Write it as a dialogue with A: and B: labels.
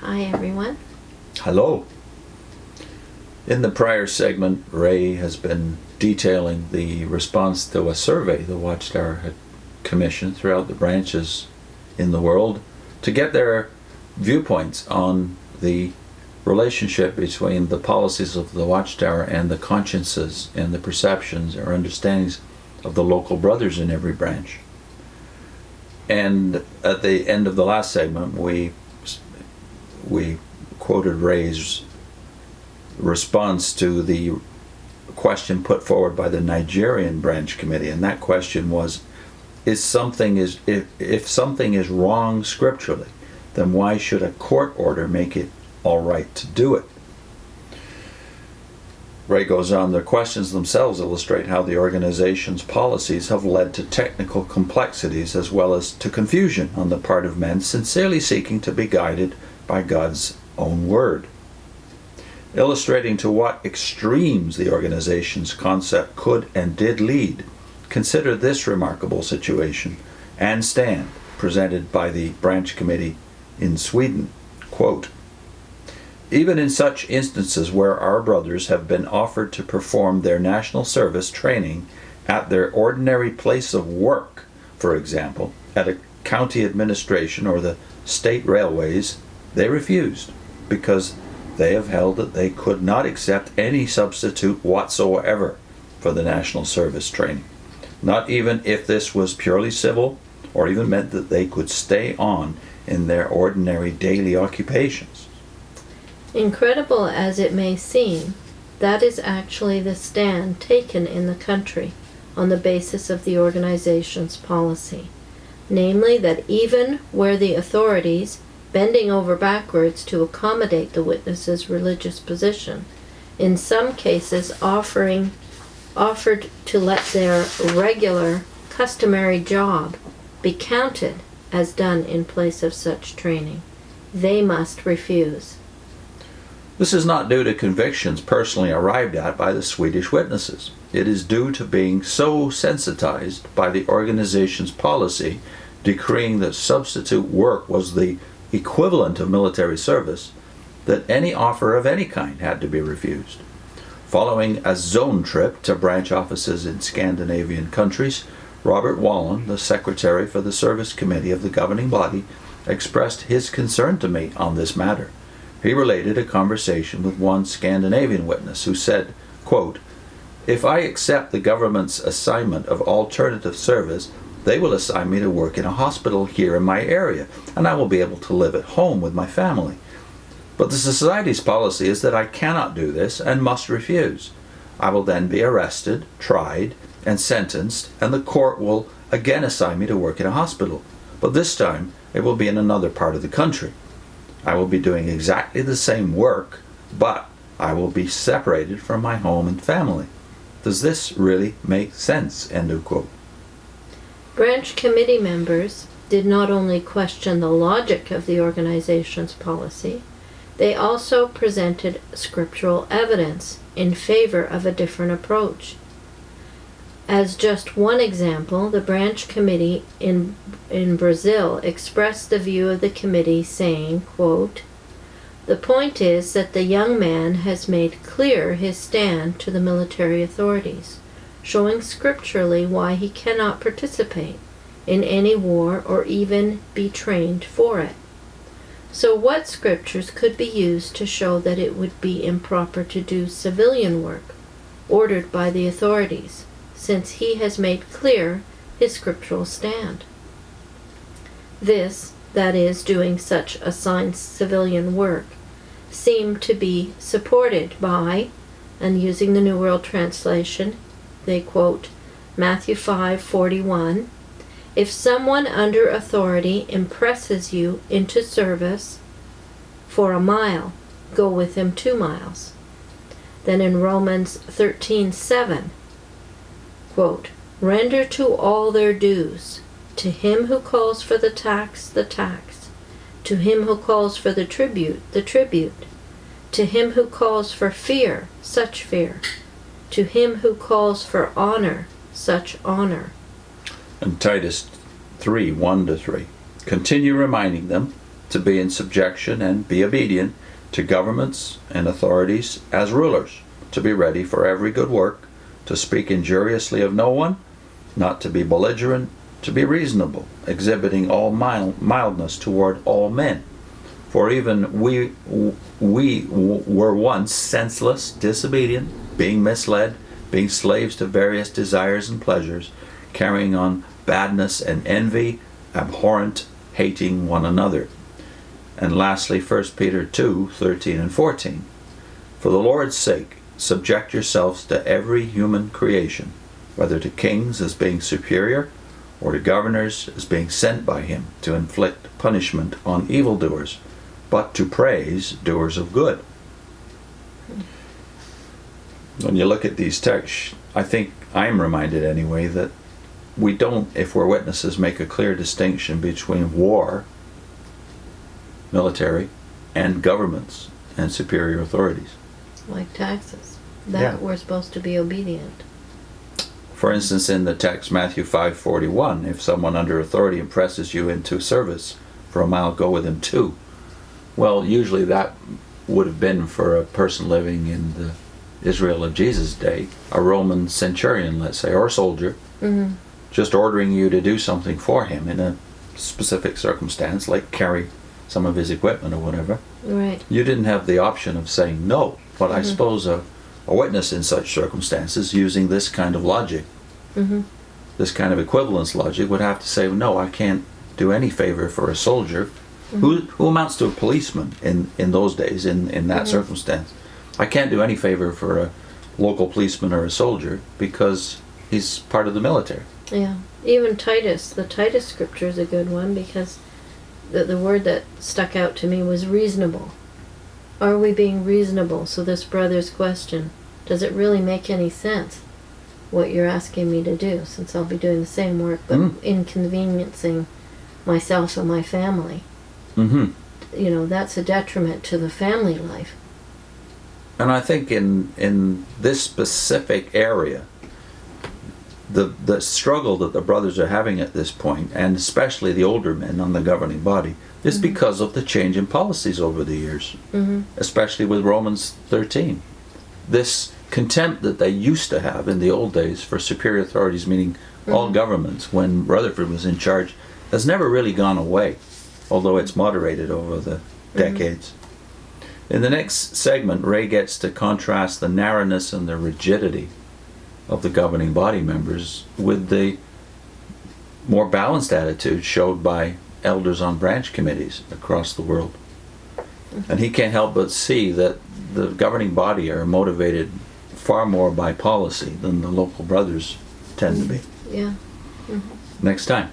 A: Hi, everyone.
B: Hello. In the prior segment, Ray has been detailing the response to a survey the Watchtower had commissioned throughout the branches in the world to get their viewpoints on the relationship between the policies of the Watchtower and the consciences and the perceptions or understandings of the local brothers in every branch. And at the end of the last segment, we quoted Ray's response to the question put forward by the Nigerian branch committee, and that question was, if something is wrong scripturally, then why should a court order make it all right to do it? Ray goes on, the questions themselves illustrate how the organization's policies have led to technical complexities as well as to confusion on the part of men sincerely seeking to be guided by God's own word. Illustrating to what extremes the organization's concept could and did lead, consider this remarkable situation and stand presented by the branch committee in Sweden. Quote, even in such instances where our brothers have been offered to perform their national service training at their ordinary place of work, for example, at a county administration or the state railways, they refused because they have held that they could not accept any substitute whatsoever for the national service training, not even if this was purely civil or even meant that they could stay on in their ordinary daily occupations.
A: Incredible as it may seem, that is actually the stand taken in the country on the basis of the organization's policy, namely that even where the authorities, bending over backwards to accommodate the witness's religious position, in some cases offered to let their regular, customary job be counted as done in place of such training, they must refuse.
B: This is not due to convictions personally arrived at by the Swedish witnesses. It is due to being so sensitized by the organization's policy decreeing that substitute work was the equivalent of military service that any offer of any kind had to be refused. Following a zone trip to branch offices in Scandinavian countries, Robert Wallen, the secretary for the service committee of the governing body, expressed his concern to me on this matter. He related a conversation with one Scandinavian witness who said, quote, if I accept the government's assignment of alternative service, they will assign me to work in a hospital here in my area, and I will be able to live at home with my family. But the society's policy is that I cannot do this and must refuse. I will then be arrested, tried, and sentenced, and the court will again assign me to work in a hospital. But this time, it will be in another part of the country. I will be doing exactly the same work, but I will be separated from my home and family. Does this really make sense? End of quote.
A: Branch committee members did not only question the logic of the organization's policy, they also presented scriptural evidence in favor of a different approach. As just one example, the branch committee in Brazil expressed the view of the committee saying, quote, the point is that the young man has made clear his stand to the military authorities, showing scripturally why he cannot participate in any war or even be trained for it. So what scriptures could be used to show that it would be improper to do civilian work ordered by the authorities, since he has made clear his scriptural stand? This, that is, doing such assigned civilian work, seemed to be supported by, and using the New World Translation, they quote Matthew 5:41, if someone under authority impresses you into service for a mile, go with him 2 miles. Then in Romans 13:7, quote, render to all their dues, to him who calls for the tax, to him who calls for the tribute, to him who calls for fear, such fear, to him who calls for honor, such honor.
B: And Titus 3:1-3. Continue reminding them to be in subjection and be obedient to governments and authorities as rulers, to be ready for every good work, to speak injuriously of no one, not to be belligerent, to be reasonable, exhibiting all mildness toward all men. For even we were once senseless, disobedient, being misled, being slaves to various desires and pleasures, carrying on badness and envy, abhorrent, hating one another. And lastly, 1 Peter 2:13 and 14. For the Lord's sake, subject yourselves to every human creation, whether to kings as being superior, or to governors as being sent by him to inflict punishment on evildoers, but to praise doers of good. When you look at these texts, I think I'm reminded anyway that we don't, if we're witnesses, make a clear distinction between war, military, and governments and superior authorities.
A: Like taxes. That
B: Yeah.
A: we're supposed to be obedient.
B: For instance, in the text Matthew 5:41, if someone under authority impresses you into service for a mile, go with him too. Well, usually that would have been for a person living in the Israel of Jesus' day, a Roman centurion, let's say, or soldier, just ordering you to do something for him in a specific circumstance, like carry some of his equipment or whatever.
A: Right.
B: You didn't have the option of saying no. But I suppose a witness in such circumstances, using this kind of logic, this kind of equivalence logic, would have to say, no, I can't do any favor for a soldier who amounts to a policeman in those days, in that circumstance. I can't do any favor for a local policeman or a soldier because he's part of the military.
A: Yeah. Even Titus, the Titus scripture is a good one because the word that stuck out to me was reasonable. Are we being reasonable? So this brother's question, does it really make any sense what you're asking me to do, since I'll be doing the same work but inconveniencing myself and my family? You know, that's a detriment to the family life.
B: And I think in this specific area, the struggle that the brothers are having at this point, and especially the older men on the governing body, is because of the change in policies over the years, especially with Romans 13. This contempt that they used to have in the old days for superior authorities, meaning all governments, when Rutherford was in charge, has never really gone away, although it's moderated over the decades. In the next segment, Ray gets to contrast the narrowness and the rigidity of the governing body members with the more balanced attitude showed by elders on branch committees across the world. And he can't help but see that the governing body are motivated far more by policy than the local brothers tend to be.
A: Yeah.
B: Next time.